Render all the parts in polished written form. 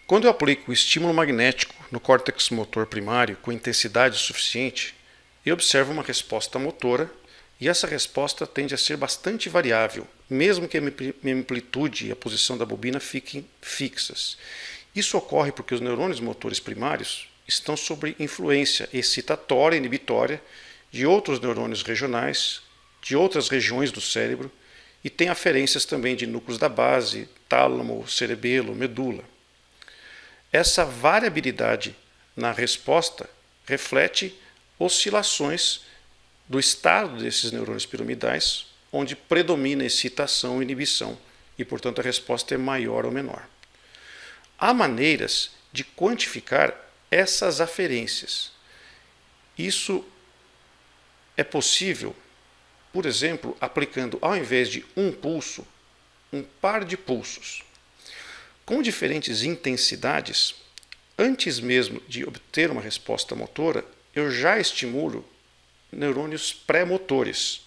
Quando eu aplico o estímulo magnético no córtex motor primário com intensidade suficiente, eu observo uma resposta motora e essa resposta tende a ser bastante variável, mesmo que a minha amplitude e a posição da bobina fiquem fixas. Isso ocorre porque os neurônios motores primários estão sob influência excitatória e inibitória de outros neurônios regionais, de outras regiões do cérebro e têm aferências também de núcleos da base, tálamo, cerebelo, medula. Essa variabilidade na resposta reflete oscilações do estado desses neurônios piramidais, onde predomina excitação e inibição, e, portanto, a resposta é maior ou menor. Há maneiras de quantificar essas aferências. Isso é possível, por exemplo, aplicando, ao invés de um pulso, um par de pulsos. Com diferentes intensidades, antes mesmo de obter uma resposta motora, eu já estimulo neurônios pré-motores,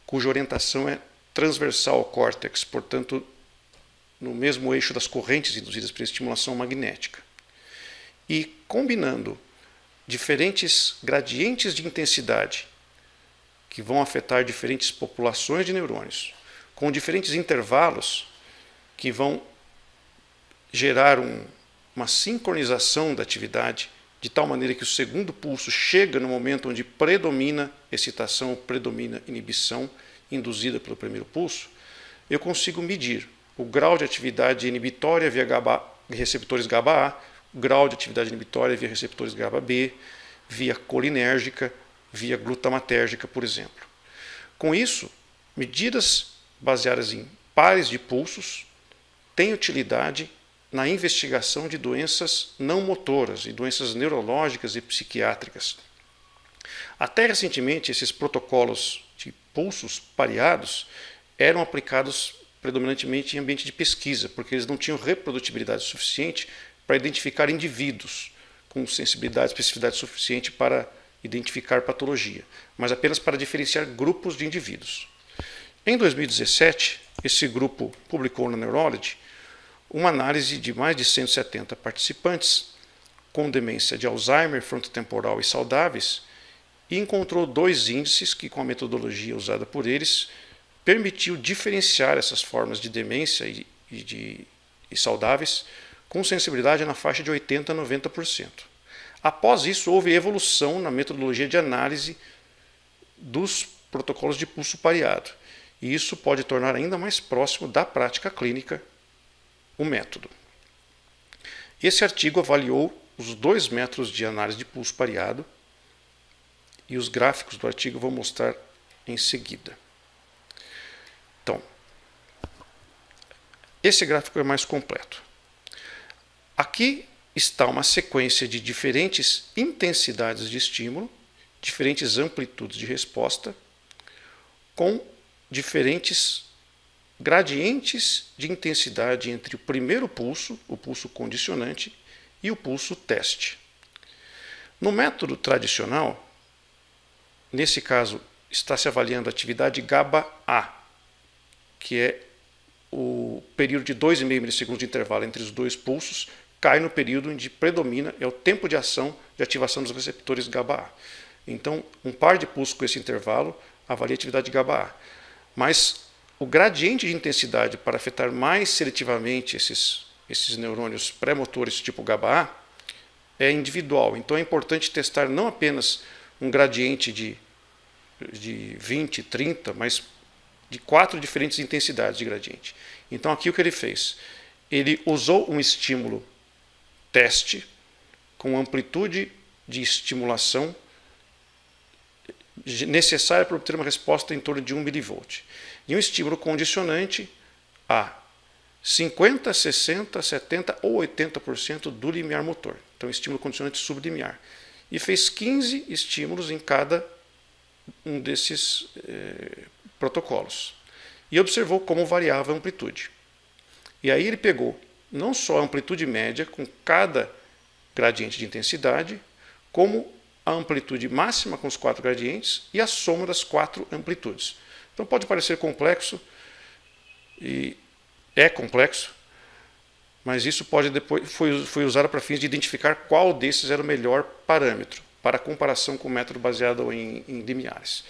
cuja orientação é transversal ao córtex, portanto, no mesmo eixo das correntes induzidas pela estimulação magnética. E combinando diferentes gradientes de intensidade, que vão afetar diferentes populações de neurônios, com diferentes intervalos que vão gerar uma sincronização da atividade, de tal maneira que o segundo pulso chega no momento onde predomina excitação, predomina inibição, induzida pelo primeiro pulso, eu consigo medir o grau de atividade inibitória via receptores GABA-A, o grau de atividade inibitória via receptores GABA-B, via colinérgica, via glutamatérgica, por exemplo. Com isso, medidas baseadas em pares de pulsos têm utilidade na investigação de doenças não motoras e doenças neurológicas e psiquiátricas. Até recentemente, esses protocolos de pulsos pareados eram aplicados predominantemente em ambiente de pesquisa, porque eles não tinham reprodutibilidade suficiente para identificar indivíduos com sensibilidade e especificidade suficiente para identificar patologia, mas apenas para diferenciar grupos de indivíduos. Em 2017, esse grupo publicou na Neurology uma análise de mais de 170 participantes com demência de Alzheimer, frontotemporal e saudáveis e encontrou dois índices que, com a metodologia usada por eles, permitiu diferenciar essas formas de demência e saudáveis com sensibilidade na faixa de 80% a 90%. Após isso, houve evolução na metodologia de análise dos protocolos de pulso pareado, e isso pode tornar ainda mais próximo da prática clínica o método. Esse artigo avaliou os dois métodos de análise de pulso pareado e os gráficos do artigo eu vou mostrar em seguida. Então, esse gráfico é mais completo. Aqui está uma sequência de diferentes intensidades de estímulo, diferentes amplitudes de resposta, com diferentes gradientes de intensidade entre o primeiro pulso, o pulso condicionante, e o pulso teste. No método tradicional, nesse caso, está se avaliando a atividade GABA-A, que é o período de 2,5 milissegundos de intervalo entre os dois pulsos, cai no período onde predomina é o tempo de ação de ativação dos receptores GABA-A. Então, um par de pulsos com esse intervalo avalia a atividade GABA-A. Mas o gradiente de intensidade para afetar mais seletivamente esses neurônios pré-motores tipo GABA-A é individual. Então é importante testar não apenas um gradiente de 20, 30, mas de 4 diferentes intensidades de gradiente. Então aqui o que ele fez? Ele usou um estímulo teste com amplitude de estimulação necessária para obter uma resposta em torno de 1 milivolt. E um estímulo condicionante a 50%, 60%, 70% ou 80% do limiar motor. Então, estímulo condicionante sublimiar. E fez 15 estímulos em cada um desses protocolos. E observou como variava a amplitude. E aí ele pegou não só a amplitude média com cada gradiente de intensidade, como a amplitude máxima com os 4 gradientes e a soma das 4 amplitudes. Então pode parecer complexo, e é complexo, mas isso pode depois foi usado para fins de identificar qual desses era o melhor parâmetro para comparação com o método baseado em limiares.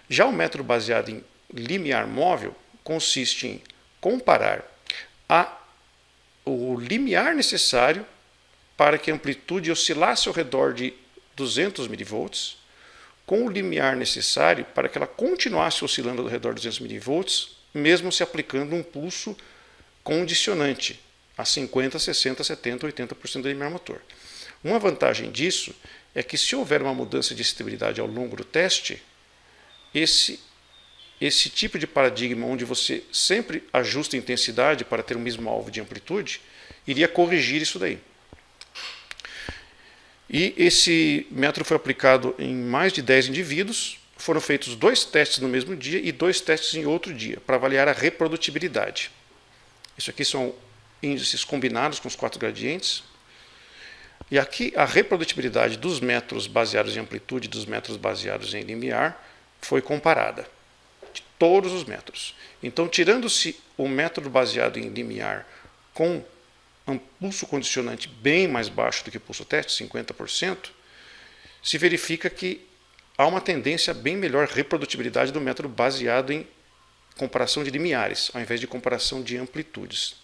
Já o método baseado em limiar móvel consiste em comparar o limiar necessário para que a amplitude oscilasse ao redor de 200 mV com o limiar necessário para que ela continuasse oscilando ao redor de 200 mV, mesmo se aplicando um pulso condicionante a 50, 60, 70, 80% do limiar motor. Uma vantagem disso é que se houver uma mudança de estabilidade ao longo do teste, esse tipo de paradigma onde você sempre ajusta a intensidade para ter o mesmo alvo de amplitude, iria corrigir isso daí. E esse método foi aplicado em mais de 10 indivíduos, foram feitos 2 testes no mesmo dia e 2 testes em outro dia, para avaliar a reprodutibilidade. Isso aqui são índices combinados com os 4 gradientes. E aqui a reprodutibilidade dos métodos baseados em amplitude e dos métodos baseados em limiar foi comparada, de todos os métodos. Então, tirando-se o método baseado em limiar com um pulso condicionante bem mais baixo do que o pulso teste, 50%, se verifica que há uma tendência a bem melhor reprodutibilidade do método baseado em comparação de limiares, ao invés de comparação de amplitudes.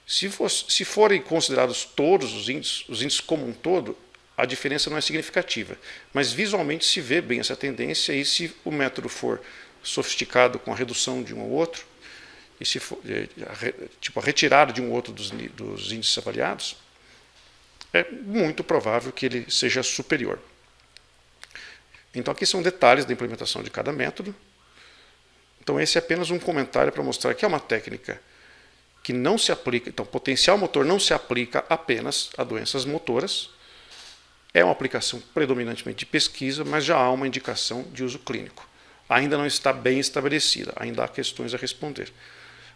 Se forem considerados todos os índices como um todo, a diferença não é significativa, mas visualmente se vê bem essa tendência, e se o método for sofisticado com a redução de um ou outro, e se for a retirada de um ou outro dos índices avaliados, é muito provável que ele seja superior. Então aqui são detalhes da implementação de cada método. Então esse é apenas um comentário para mostrar que é uma técnica que não se aplica, então potencial motor não se aplica apenas a doenças motoras, é uma aplicação predominantemente de pesquisa, mas já há uma indicação de uso clínico. Ainda não está bem estabelecida, ainda há questões a responder.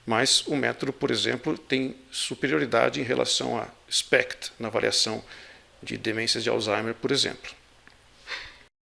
Mas o método, por exemplo, tem superioridade em relação a SPECT, na avaliação de demências de Alzheimer, por exemplo.